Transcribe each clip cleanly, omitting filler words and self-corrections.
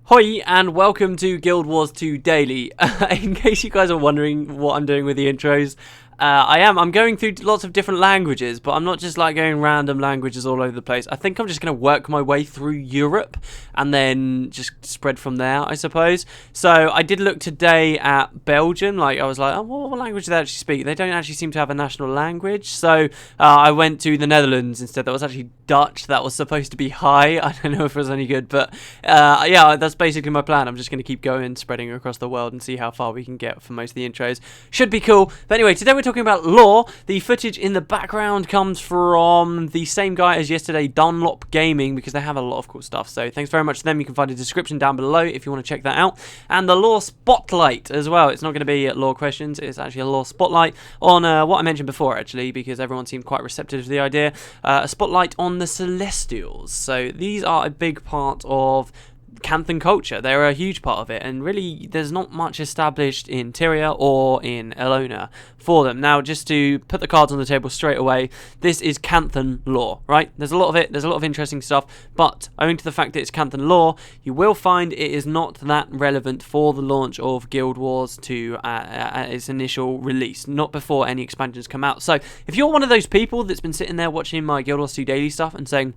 Hoi, and welcome to Guild Wars 2 Daily. In case you guys are wondering what I'm doing with the intros, I'm going through lots of different languages, but I'm not just like going random languages all over the place. I think I'm just going to work my way through Europe and then just spread from there, I suppose. So I did look today at Belgium. I was like, oh, what language do they actually speak? They don't actually seem to have a national language. So I went to the Netherlands instead. That was actually Dutch. That was supposed to be Hi. I don't know if it was any good, but yeah, that's basically my plan. I'm just going to keep going, spreading across the world and see how far we can get for most of the intros. Should be cool. But anyway, today we're talking about lore. The footage in the background comes from the same guy as yesterday, Dunlop Gaming, because they have a lot of cool stuff. So thanks very much to them. You can find a description down below if you want to check that out. And the lore spotlight as well. It's not going to be lore questions. It's actually a lore spotlight on what I mentioned before, actually, because everyone seemed quite receptive to the idea. A spotlight on the Celestials. So these are a big part of Canthan culture. They're a huge part of it, and really there's not much established in Tyria or in Elona for them. Now, just to put the cards on the table straight away, this is Canthan lore, right? There's a lot of it, there's a lot of interesting stuff, but owing to the fact that it's Canthan lore, you will find it is not that relevant for the launch of Guild Wars 2 at its initial release, not before any expansions come out. So if you're one of those people that's been sitting there watching my Guild Wars 2 daily stuff and saying,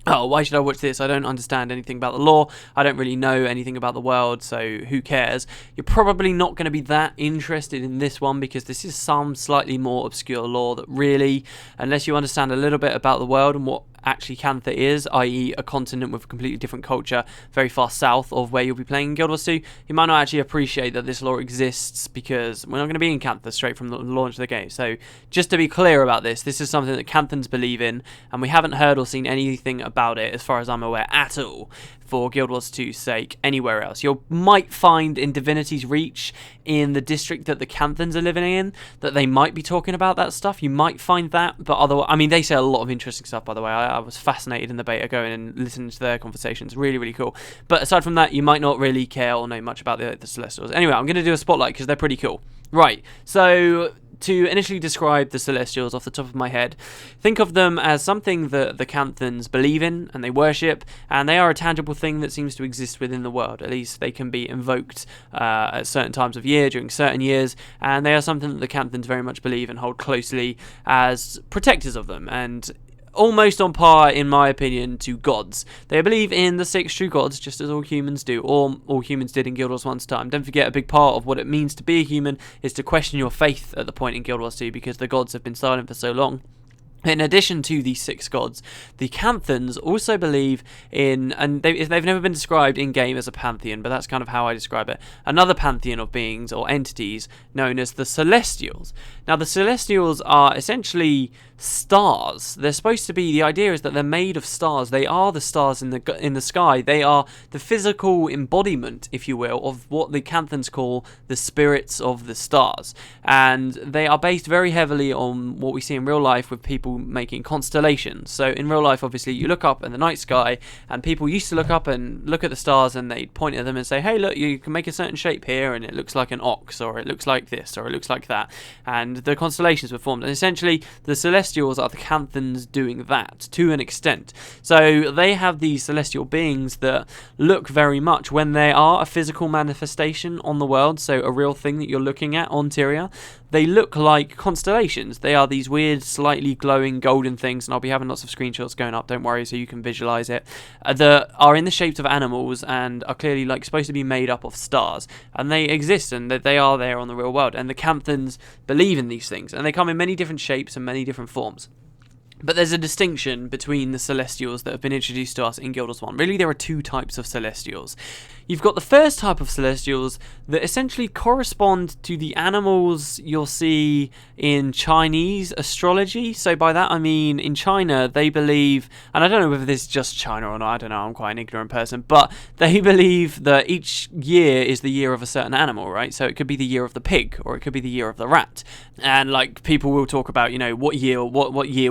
oh, why should I watch this? I don't understand anything about the lore. I don't really know anything about the world, so who cares? You're probably not going to be that interested in this one because this is some slightly more obscure lore that really, unless you understand a little bit about the world and what actually Cantha is, i.e. a continent with a completely different culture very far south of where you'll be playing in Guild Wars 2, you might not actually appreciate that this lore exists because we're not going to be in Cantha straight from the launch of the game. So just to be clear about this is something that Canthans believe in, and we haven't heard or seen anything about it as far as I'm aware at all for Guild Wars 2's sake anywhere else. You might find in Divinity's Reach, in the district that the Canthans are living in, that they might be talking about that stuff. You might find that, but otherwise, I mean, they say a lot of interesting stuff, by the way. I was fascinated in the beta going and listening to their conversations. Really, really cool. But aside from that, you might not really care or know much about the Celestials. Anyway, I'm going to do a spotlight because they're pretty cool. Right, so to initially describe the Celestials off the top of my head, think of them as something that the Canthans believe in and they worship, and they are a tangible thing that seems to exist within the world. At least they can be invoked at certain times of year, during certain years, and they are something that the Canthans very much believe and hold closely as protectors of them, and almost on par, in my opinion, to gods. They believe in the 6 true gods, just as all humans do, or all humans did in Guild Wars 1's time. Don't forget, a big part of what it means to be a human is to question your faith at the point in Guild Wars 2, because the gods have been silent for so long. In addition to these 6 gods, the Canthans also believe in, and they've never been described in-game as a pantheon, but that's kind of how I describe it, another pantheon of beings or entities known as the Celestials. Now, the Celestials are essentially stars. They're supposed to be, the idea is that they're made of stars. They are the stars in the sky. They are the physical embodiment, if you will, of what the Canthans call the spirits of the stars. And they are based very heavily on what we see in real life with people making constellations. So in real life, obviously, you look up in the night sky, and people used to look up and look at the stars, and they'd point at them and say, hey, look, you can make a certain shape here, and it looks like an ox, or it looks like this, or it looks like that. And the constellations were formed. And essentially, the Celestials are the Canthans doing that to an extent. So they have these celestial beings that look very much, when they are a physical manifestation on the world, so a real thing that you're looking at on Tyria, they look like constellations. They are these weird, slightly glowing golden things, and I'll be having lots of screenshots going up, don't worry, so you can visualize it, that are in the shapes of animals and are clearly supposed to be made up of stars, and they exist, and that they are there on the real world, and the Canthans believe in these things, and they come in many different shapes and many different forms. But there's a distinction between the Celestials that have been introduced to us in Guild Wars 1. Really, there are 2 types of Celestials. You've got the first type of Celestials that essentially correspond to the animals you'll see in Chinese astrology. So by that I mean, in China, they believe, and I don't know whether this is just China or not, I don't know, I'm quite an ignorant person, but they believe that each year is the year of a certain animal, right? So it could be the year of the pig, or it could be the year of the rat. And people will talk about, what year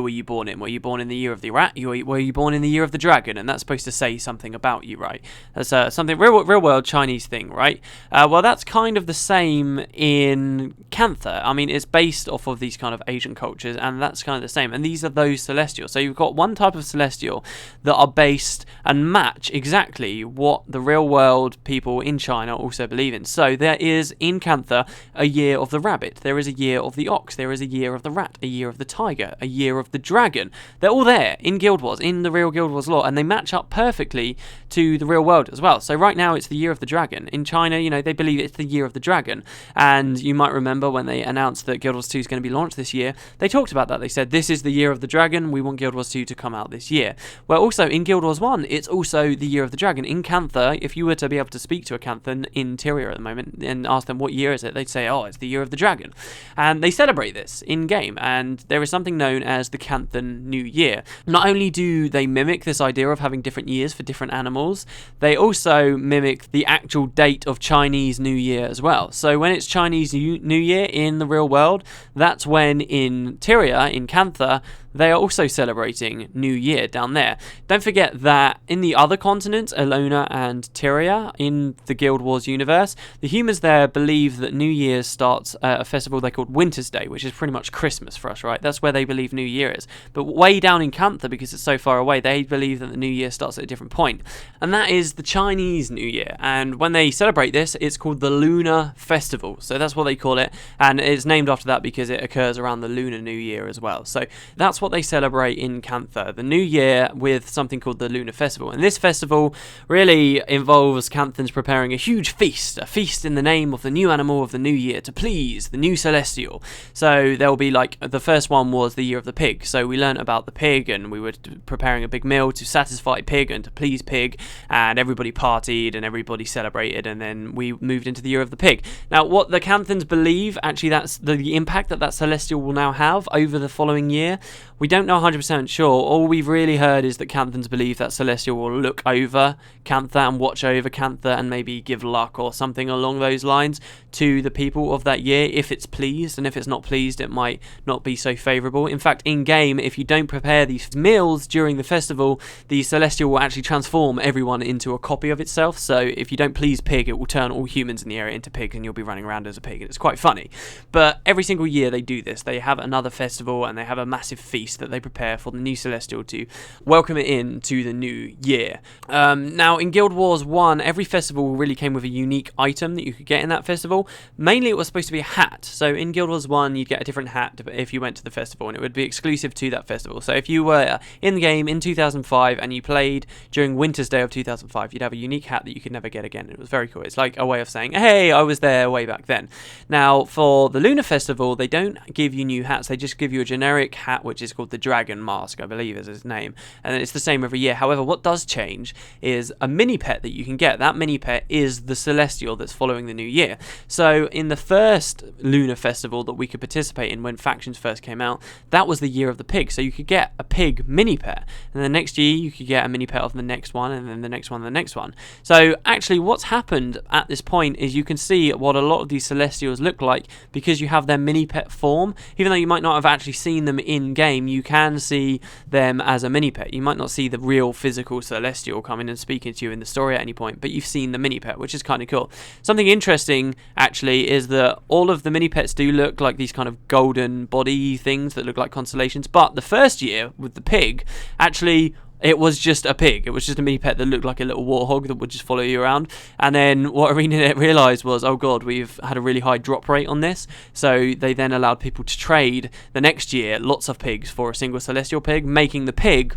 were you born born in? Were you born in the year of the rat? Were you born in the year of the dragon? And that's supposed to say something about you, right? That's something real world Chinese thing, right? Well, that's kind of the same in Cantha. I mean, it's based off of these kind of Asian cultures, and that's kind of the same. And these are those celestials. So you've got one type of celestial that are based and match exactly what the real world people in China also believe in. So there is in Cantha a year of the rabbit, there is a year of the ox, there is a year of the rat, a year of the tiger, a year of the dragon. They're all there in Guild Wars, in the real Guild Wars lore, and they match up perfectly to the real world as well. So right now it's the year of the dragon. In China, they believe it's the year of the dragon. And you might remember when they announced that Guild Wars 2 is going to be launched this year, they talked about that. They said, this is the year of the dragon, we want Guild Wars 2 to come out this year. Well, also in Guild Wars 1, it's also the year of the dragon. In Cantha, if you were to be able to speak to a Canthan in Tyria at the moment and ask them what year is it, they'd say, oh, it's the year of the dragon. And they celebrate this in-game, and there is something known as the Canthan New Year. Not only do they mimic this idea of having different years for different animals, they also mimic the actual date of Chinese New Year as well. So when it's Chinese New Year in the real world, that's when in Tyria, in Cantha, they are also celebrating New Year down there. Don't forget that in the other continents, Elona and Tyria, in the Guild Wars universe, the humans there believe that New Year starts a festival they called Winter's Day, which is pretty much Christmas for us, right? That's where they believe New Year is. But way down in Cantha, because it's so far away, they believe that the New Year starts at a different point. And that is the Chinese New Year. And when they celebrate this, it's called the Lunar Festival. So that's what they call it. And it's named after that because it occurs around the Lunar New Year as well. So that's what they celebrate in Cantha, the New Year, with something called the Lunar Festival. And this festival really involves Canthans preparing a huge feast, a feast in the name of the new animal of the new year to please the new celestial. So there'll be like, the first one was the year of the pig. So we learned about the pig, and we were preparing a big meal to satisfy pig and to please pig, and everybody partied and everybody celebrated, and then we moved into the year of the pig. Now, what the Canthans believe, actually, that's the impact that celestial will now have over the following year. We don't know 100% sure. All we've really heard is that Canthans believe that Celestial will look over Cantha and watch over Cantha and maybe give luck or something along those lines to the people of that year if it's pleased, and if it's not pleased, it might not be so favourable. In fact, in-game, if you don't prepare these meals during the festival, the Celestial will actually transform everyone into a copy of itself. So if you don't please pig, it will turn all humans in the area into pigs, and you'll be running around as a pig, and it's quite funny. But every single year they do this. They have another festival, and they have a massive feast that they prepare for the new Celestial to welcome it in to the new year. Now, in Guild Wars 1, every festival really came with a unique item that you could get in that festival. Mainly, it was supposed to be a hat. So in Guild Wars 1, you'd get a different hat if you went to the festival, and it would be exclusive to that festival. So if you were in the game in 2005 and you played during Winter's Day of 2005, you'd have a unique hat that you could never get again. It was very cool. It's like a way of saying, hey, I was there way back then. Now, for the Lunar Festival, they don't give you new hats. They just give you a generic hat, which is called the Dragon Mask, I believe is its name, and it's the same every year. However, what does change is a mini pet that you can get. That mini pet is the Celestial that's following the new year. So in the first Lunar Festival that we could participate in when factions first came out, that was the year of the pig. So you could get a pig mini pet, and the next year you could get a mini pet of the next one, and then the next one, and the next one. So actually what's happened at this point is you can see what a lot of these Celestials look like because you have their mini pet form. Even though you might not have actually seen them in game, you can see them as a mini pet. You might not see the real physical Celestial coming and speaking to you in the story at any point, but you've seen the mini pet, which is kind of cool. Something interesting actually is that all of the mini pets do look like these kind of golden body things that look like constellations, but the first year with the pig, actually it was just a pig. It was just a mini pet that looked like a little warthog that would just follow you around. And then what ArenaNet realised was, oh god, we've had a really high drop rate on this. So they then allowed people to trade the next year lots of pigs for a single Celestial pig, making the pig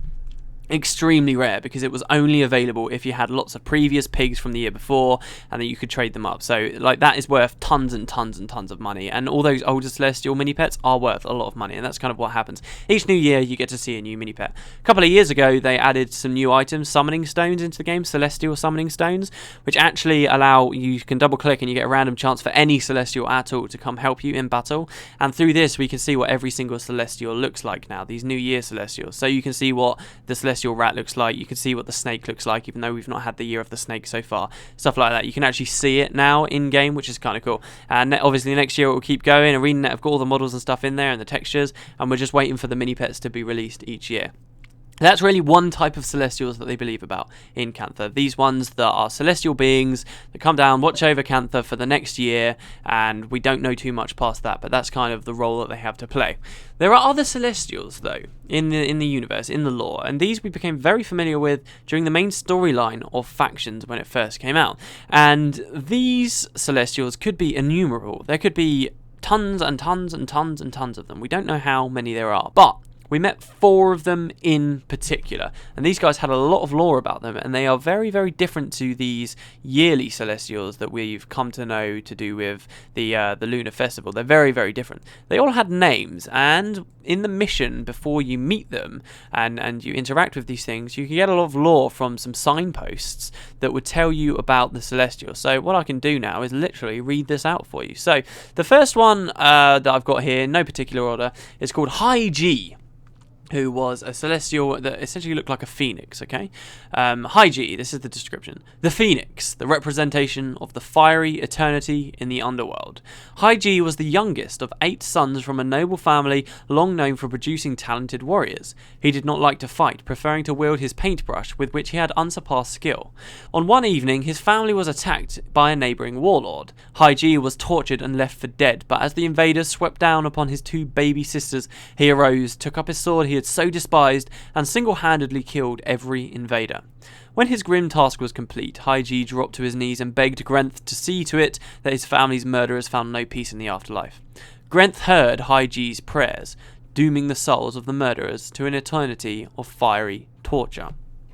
extremely rare because it was only available if you had lots of previous pigs from the year before, and then you could trade them up. So like that is worth tons and tons and tons of money, and all those older Celestial mini pets are worth a lot of money, and that's kind of what happens. Each new year you get to see a new mini pet. A couple of years ago they added some new items, summoning stones, into the game, Celestial summoning stones, which actually allow you can double click and you get a random chance for any Celestial at all to come help you in battle. And through this we can see what every single Celestial looks like now, these new year Celestials. So you can see what the Celestial celestial rat looks like. You can see what the snake looks like, even though we've not had the year of the snake so far. Stuff like that. You can actually see it now in-game, which is kind of cool. And obviously next year it will keep going. ArenaNet have got all the models and stuff in there and the textures, and we're just waiting for the mini-pets to be released each year. That's really one type of celestials that they believe about in Cantha. These ones that are celestial beings that come down, watch over Cantha for the next year, and we don't know too much past that, but that's kind of the role that they have to play. There are other celestials, though, in the universe, in the lore, and these we became very familiar with during the main storyline of Factions when it first came out. And these celestials could be innumerable. There could be tons and tons and tons and tons of them. We don't know how many there are, but we met 4 of them in particular, and these guys had a lot of lore about them, and they are very, very different to these yearly celestials that we've come to know to do with the Lunar Festival. They're very, very different. They all had names, and in the mission, before you meet them and you interact with these things, you can get a lot of lore from some signposts that would tell you about the celestial. So what I can do now is literally read this out for you. So the first one that I've got here, in no particular order, is called High G, who was a celestial that essentially looked like a phoenix, okay? High G, this is the description. The phoenix, the representation of the fiery eternity in the underworld. High G was the youngest of 8 sons from a noble family long known for producing talented warriors. He did not like to fight, preferring to wield his paintbrush, with which he had unsurpassed skill. On one evening, his family was attacked by a neighbouring warlord. High G was tortured and left for dead, but as the invaders swept down upon his 2 baby sisters, he arose, took up his sword he had so despised, and single-handedly killed every invader. When his grim task was complete, High G dropped to his knees and begged Grenth to see to it that his family's murderers found no peace in the afterlife. Grenth heard High G's prayers, dooming the souls of the murderers to an eternity of fiery torture.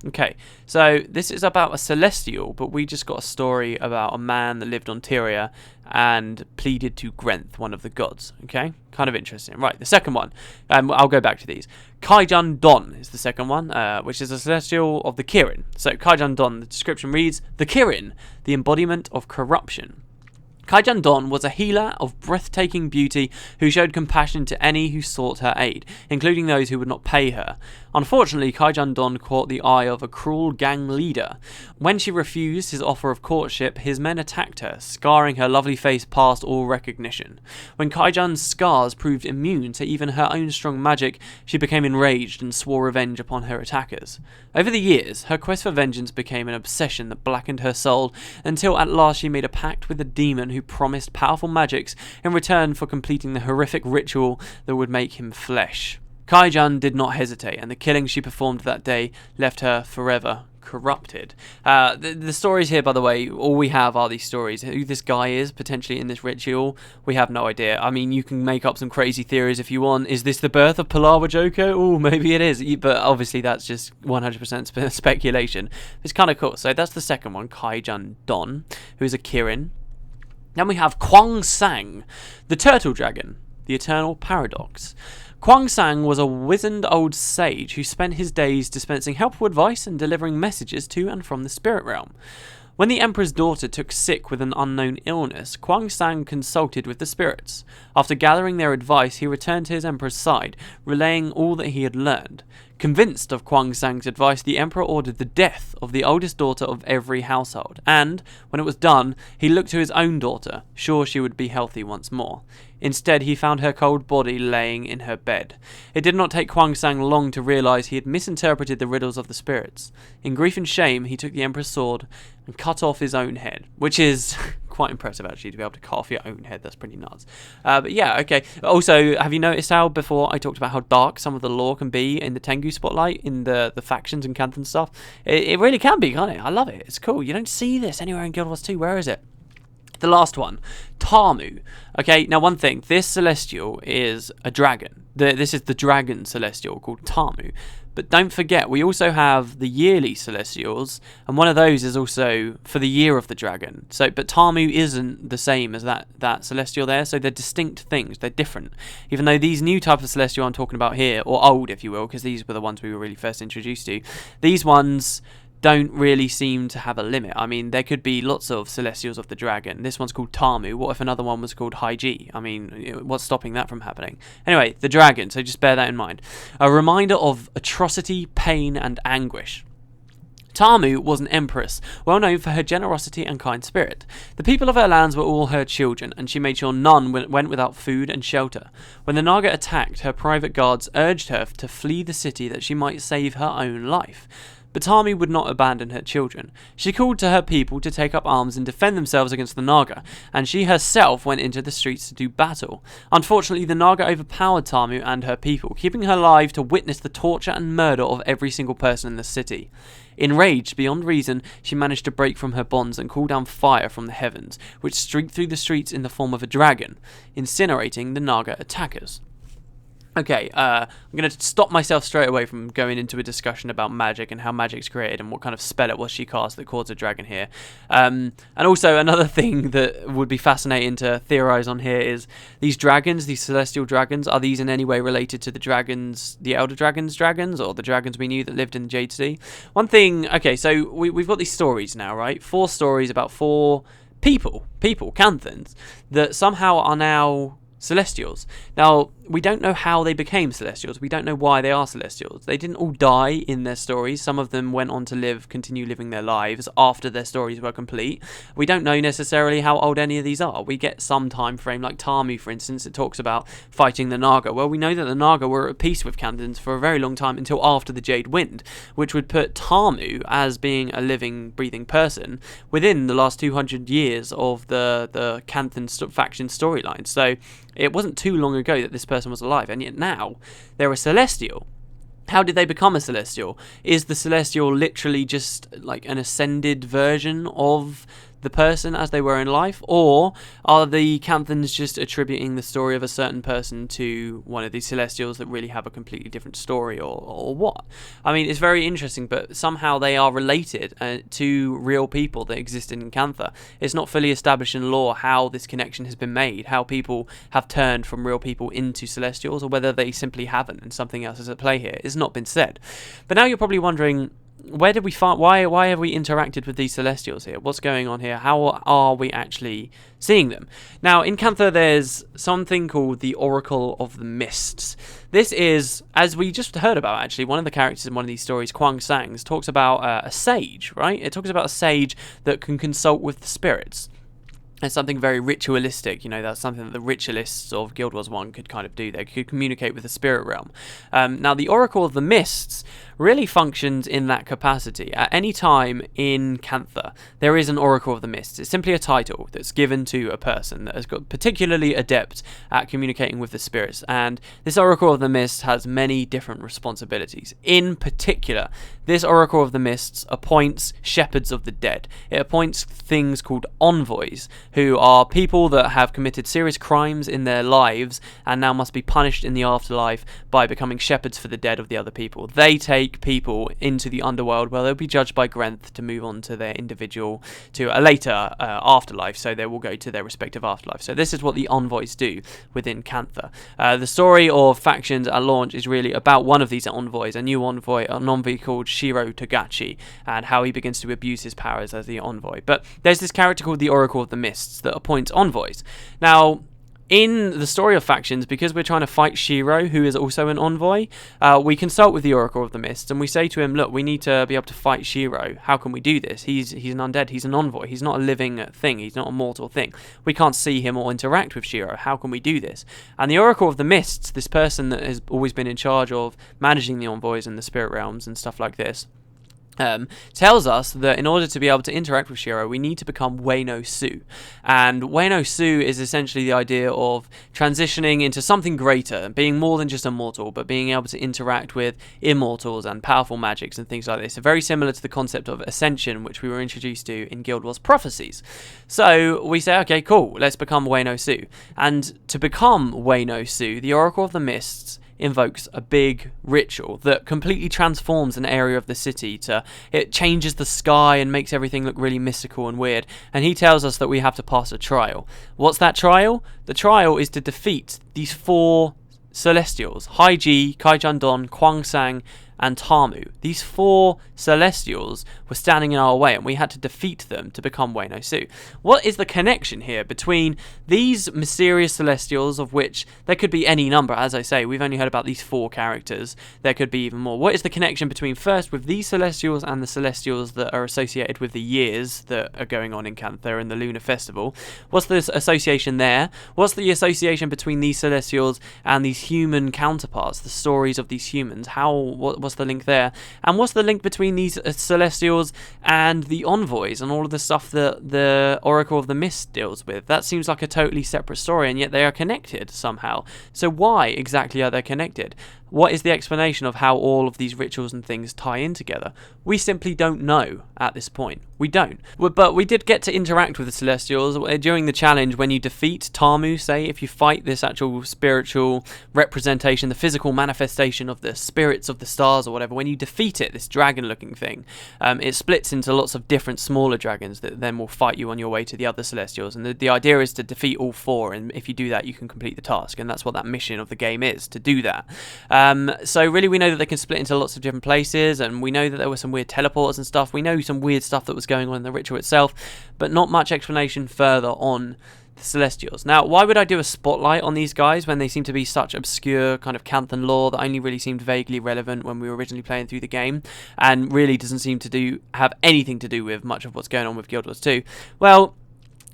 Okay, so this is about a celestial, but we just got a story about a man that lived on Tyria and pleaded to Grenth, one of the gods. Okay, kind of interesting. Right, the second one, I'll go back to these. Kaijan Don is the second one, which is a celestial of the Kirin. So Kaijan Don, the description reads, the Kirin, the embodiment of corruption. Kaijan Don was a healer of breathtaking beauty who showed compassion to any who sought her aid, including those who would not pay her. Unfortunately, Kaijan Don caught the eye of a cruel gang leader. When she refused his offer of courtship, his men attacked her, scarring her lovely face past all recognition. When Kaijan's scars proved immune to even her own strong magic, she became enraged and swore revenge upon her attackers. Over the years, her quest for vengeance became an obsession that blackened her soul, until at last she made a pact with a demon who promised powerful magics in return for completing the horrific ritual that would make him flesh. Kaijan did not hesitate, and the killings she performed that day left her forever corrupted. The stories here, by the way, all we have are these stories. Who this guy is potentially in this ritual, we have no idea. I mean, you can make up some crazy theories if you want. Is this the birth of Palawa Joko? Oh, maybe it is, but obviously that's just 100% speculation. It's kind of cool. So that's the second one, Kaijan Don, who is a Kirin. Then we have Kwang Sang, the turtle dragon, the eternal paradox. Kwang Sang was a wizened old sage who spent his days dispensing helpful advice and delivering messages to and from the spirit realm. When the Emperor's daughter took sick with an unknown illness, Kwang Sang consulted with the spirits. After gathering their advice, he returned to his Emperor's side, relaying all that he had learned. Convinced of Kwang Sang's advice, the Emperor ordered the death of the oldest daughter of every household, and, when it was done, he looked to his own daughter, sure she would be healthy once more. Instead, he found her cold body laying in her bed. It did not take Kwang Sang long to realize he had misinterpreted the riddles of the spirits. In grief and shame, he took the Emperor's sword and cut off his own head, which is quite impressive, actually, to be able to cut off your own head. That's pretty nuts. But yeah, okay. Also, have you noticed how before I talked about how dark some of the lore can be in the Tengu Spotlight, in the factions and Cantha stuff? It really can be, can't it? I love it. It's cool. You don't see this anywhere in Guild Wars 2. Where is it? The last one, Tamu. Okay, now one thing, this celestial is a dragon. This is the dragon celestial called Tamu. But don't forget, we also have the yearly celestials, and one of those is also for the year of the dragon. But Tamu isn't the same as that celestial there, so they're distinct things. They're different. Even though these new type of celestial I'm talking about here, or old if you will, because these were the ones we were really first introduced to, these ones, don't really seem to have a limit. I mean, there could be lots of Celestials of the Dragon. This one's called Tamu. What if another one was called Haiji? I mean, what's stopping that from happening? Anyway, the dragon, so just bear that in mind. A reminder of atrocity, pain, and anguish. Tamu was an empress, well known for her generosity and kind spirit. The people of her lands were all her children, and she made sure none went without food and shelter. When the Naga attacked, her private guards urged her to flee the city that she might save her own life. But Tamu would not abandon her children. She called to her people to take up arms and defend themselves against the Naga, and she herself went into the streets to do battle. Unfortunately, the Naga overpowered Tamu and her people, keeping her alive to witness the torture and murder of every single person in the city. Enraged beyond reason, she managed to break from her bonds and call down fire from the heavens, which streaked through the streets in the form of a dragon, incinerating the Naga attackers. Okay, I'm going to stop myself straight away from going into a discussion about magic and how magic's created and what kind of spell it was she cast that caused a dragon here. And also another thing that would be fascinating to theorize on here is these dragons, these celestial dragons, are these in any way related to the dragons, the Elder Dragons, or the dragons we knew that lived in the Jade Sea? One thing, okay, so we've got these stories now, right? 4 stories about 4 people, Canthons, that somehow are now Celestials. Now, we don't know how they became Celestials. We don't know why they are Celestials. They didn't all die in their stories. Some of them went on to continue living their lives after their stories were complete. We don't know necessarily how old any of these are. We get some time frame, like Tamu, for instance. It talks about fighting the Naga. Well, we know that the Naga were at peace with Canthons for a very long time until after the Jade Wind, which would put Tamu, as being a living, breathing person, within the last 200 years of the Canthon faction storyline. So it wasn't too long ago that this person was alive, and yet now they're a Celestial. How did they become a Celestial? Is the Celestial literally just like an ascended version of the person as they were in life, or are the Canthons just attributing the story of a certain person to one of these Celestials that really have a completely different story, or what? I mean, it's very interesting, but somehow they are related to real people that existed in Cantha. It's not fully established in lore how this connection has been made, how people have turned from real people into Celestials, or whether they simply haven't and something else is at play here. It's not been said. But now you're probably wondering, where did we find? Why have we interacted with these Celestials here? What's going on here? How are we actually seeing them? Now, in Cantha, there's something called the Oracle of the Mists. This is, as we just heard about, actually, one of the characters in one of these stories, Kwang Sangs, talks about a sage, right? It talks about a sage that can consult with the spirits. It's something very ritualistic, that's something that the ritualists of Guild Wars 1 could kind of do. They could communicate with the spirit realm. Now, the Oracle of the Mists really functions in that capacity. At any time in Cantha, there is an Oracle of the Mists. It's simply a title that's given to a person that has got particularly adept at communicating with the spirits. And this Oracle of the Mists has many different responsibilities. In particular, this Oracle of the Mists appoints shepherds of the dead. It appoints things called envoys, who are people that have committed serious crimes in their lives and now must be punished in the afterlife by becoming shepherds for the dead of the other people. They take people into the underworld where they'll be judged by Grenth to move on to their individual, to a later afterlife, so they will go to their respective afterlife. So this is what the envoys do within Cantha. The story of factions at launch is really about one of these envoys, an envoy called Shiro Togachi, and how he begins to abuse his powers as the envoy. But there's this character called the Oracle of the Mists that appoints envoys. Now, in the story of factions, because we're trying to fight Shiro, who is also an envoy, we consult with the Oracle of the Mists, and we say to him, look, we need to be able to fight Shiro. How can we do this? He's an undead, he's an envoy, he's not a living thing, he's not a mortal thing. We can't see him or interact with Shiro. How can we do this? And the Oracle of the Mists, this person that has always been in charge of managing the envoys and the spirit realms and stuff like this, tells us that in order to be able to interact with Shiro, we need to become Wano Su. And Wano Su is essentially the idea of transitioning into something greater, being more than just a mortal, but being able to interact with immortals and powerful magics and things like this. So very similar to the concept of ascension, which we were introduced to in Guild Wars Prophecies. So we say, okay, cool, let's become Wano Su. And to become Wano Su, the Oracle of the Mists invokes a big ritual that completely transforms an area of the city. It changes the sky and makes everything look really mystical and weird, and he tells us that we have to pass a trial. What's that trial? The trial is to defeat these 4 Celestials: Haiji, Kaijandon, Kwang Sang, and Tamu. These 4 Celestials were standing in our way, and we had to defeat them to become Wayno-Su. What is the connection here between these mysterious Celestials, of which there could be any number? As I say, we've only heard about these 4 characters. There could be even more. What is the connection between, first, with these Celestials and the Celestials that are associated with the years that are going on in Cantha and the Lunar Festival? What's the association there? What's the association between these Celestials and these human counterparts, the stories of these humans? What's the link there? And what's the link between these Celestials and the envoys and all of the stuff that the Oracle of the Mist deals with? That seems like a totally separate story, and yet they are connected somehow. So why exactly are they connected? What is the explanation of how all of these rituals and things tie in together? We simply don't know at this point. We don't. But we did get to interact with the Celestials during the challenge. When you defeat Tamu, say, if you fight this actual spiritual representation, the physical manifestation of the spirits of the stars or whatever, when you defeat it, this dragon-looking thing, it splits into lots of different smaller dragons that then will fight you on your way to the other Celestials. And the idea is to defeat all 4, and if you do that, you can complete the task. And that's what that mission of the game is, to do that. So really we know that they can split into lots of different places, and we know that there were some weird teleporters and stuff. We know some weird stuff that was going on in the ritual itself, but not much explanation further on the Celestials. Now, why would I do a spotlight on these guys when they seem to be such obscure kind of Canthan lore that only really seemed vaguely relevant when we were originally playing through the game, and really doesn't seem to have anything to do with much of what's going on with Guild Wars 2? Well,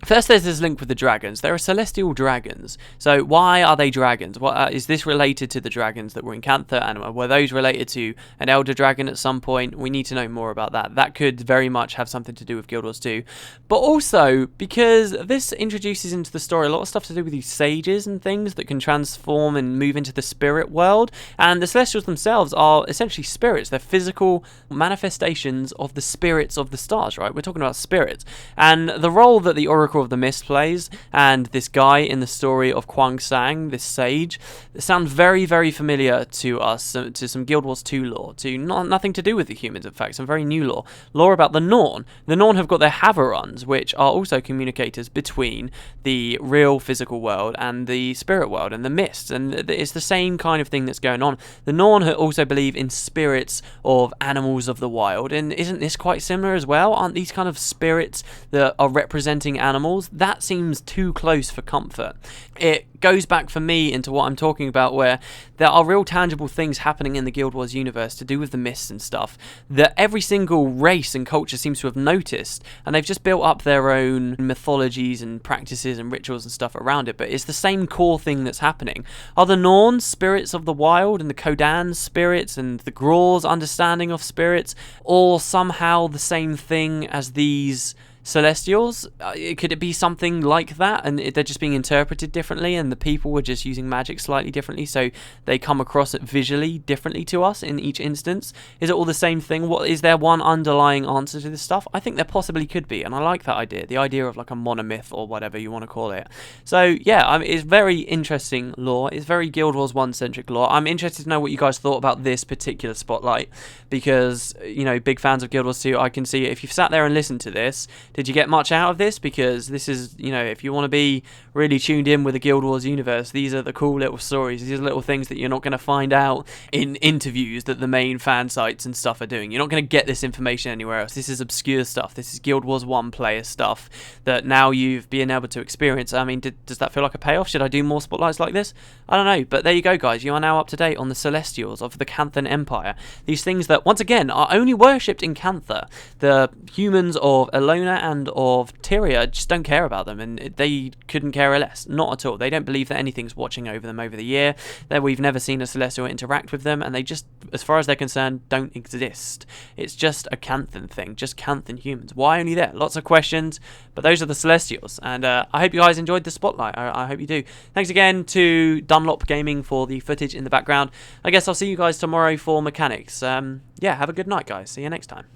first, there's this link with the dragons. There are celestial dragons. So why are they dragons? What is this related to the dragons that were in Cantha? And were those related to an elder dragon at some point? We need to know more about that. That could very much have something to do with Guild Wars 2. But also, because this introduces into the story a lot of stuff to do with these sages and things that can transform and move into the spirit world. And the Celestials themselves are essentially spirits. They're physical manifestations of the spirits of the stars, right? We're talking about spirits. And the role that the Oracle of the Mist plays, and this guy in the story of Kwang Sang, this sage, sound very, very familiar to us, to some Guild Wars 2 lore, to nothing to do with the humans, in fact, some very new lore about the Norn. The Norn have got their Havarons, which are also communicators between the real physical world and the spirit world and the mists, and it's the same kind of thing that's going on. The Norn also believe in spirits of animals of the wild, and isn't this quite similar as well? Aren't these kind of spirits that are representing animals? That seems too close for comfort. It goes back for me into what I'm talking about, where there are real tangible things happening in the Guild Wars universe to do with the mists and stuff that every single race and culture seems to have noticed, and they've just built up their own mythologies and practices and rituals and stuff around it, but it's the same core thing that's happening. Are the Norns spirits of the wild, and the Kodan spirits, and the Graw's understanding of spirits all somehow the same thing as these Celestials? Could it be something like that, and they're just being interpreted differently, and the people were just using magic slightly differently, so they come across it visually differently to us in each instance? Is it all the same thing? What is there one underlying answer to this stuff? I think there possibly could be, and I like that idea, the idea of like a monomyth or whatever you want to call it. So yeah, I mean, it's very interesting lore. It's very Guild Wars 1 centric lore. I'm interested to know what you guys thought about this particular spotlight, because, you know, big fans of Guild Wars 2, I can see if you've sat there and listened to this, did you get much out of this? Because this is, you know, if you want to be really tuned in with the Guild Wars universe, these are the cool little stories. These are little things that you're not going to find out in interviews that the main fan sites and stuff are doing. You're not going to get this information anywhere else. This is obscure stuff. This is Guild Wars 1 player stuff that now you've been able to experience. I mean, does that feel like a payoff? Should I do more spotlights like this? I don't know, but there you go, guys. You are now up to date on the Celestials of the Canthan Empire. These things that, once again, are only worshipped in Cantha. The humans of Elona and of Tyria just don't care about them, and they couldn't care less. Not at all. They don't believe that anything's watching over them over the year. That we've never seen a Celestial interact with them, and they just, as far as they're concerned, don't exist. It's just a Canthan thing, just Canthan humans. Why only there? Lots of questions, but those are the Celestials, and I hope you guys enjoyed the spotlight. I hope you do. Thanks again to Dunlop Gaming for the footage in the background. I guess I'll see you guys tomorrow for mechanics. Yeah, have a good night, guys. See you next time.